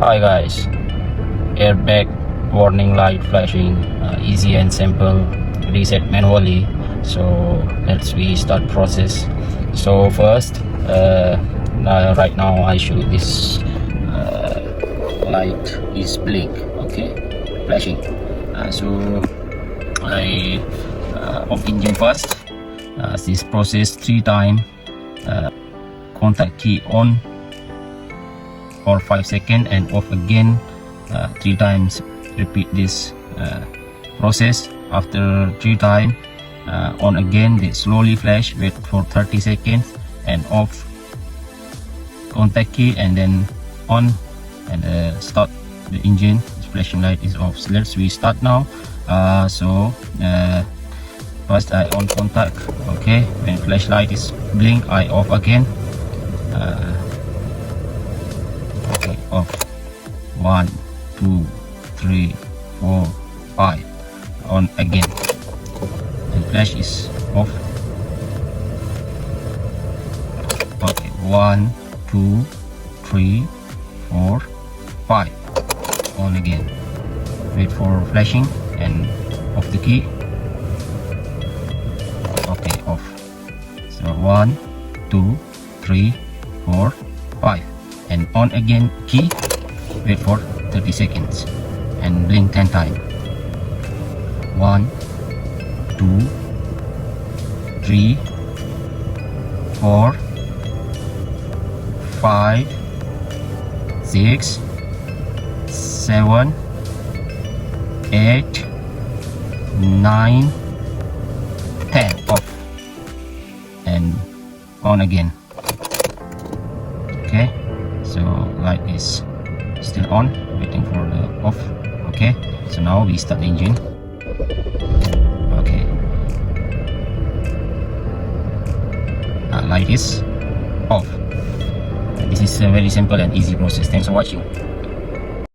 Hi guys, airbag warning light flashing, easy and simple, reset manually. So we start process. So first, right now I show this light is blink, okay, flashing. So I off engine first. This process 3 times. Contact key on for 5 seconds and off again 3 times. Repeat this process. After 3 times, on again, they slowly flash, wait for 30 seconds and off, contact key and then on, and start the engine. This flashing light is off. So let's restart now. First I on contact, okay, when flashlight is blink I off again. Okay, off. 1 2 3 4 5, on again, and flash is off. Okay, 1 2 3 4 5, on again, wait for flashing and off the key. Okay, off. So 1 2 3 4 5, and on again, key, wait for 30 seconds and blink 10 times. 1 2 3 4 5 6 7 8 9 10, off and on again. Okay, so light is still on, waiting for the off. Okay, so now we start the engine. Okay, light is off. This is a very simple and easy process. Thanks for watching.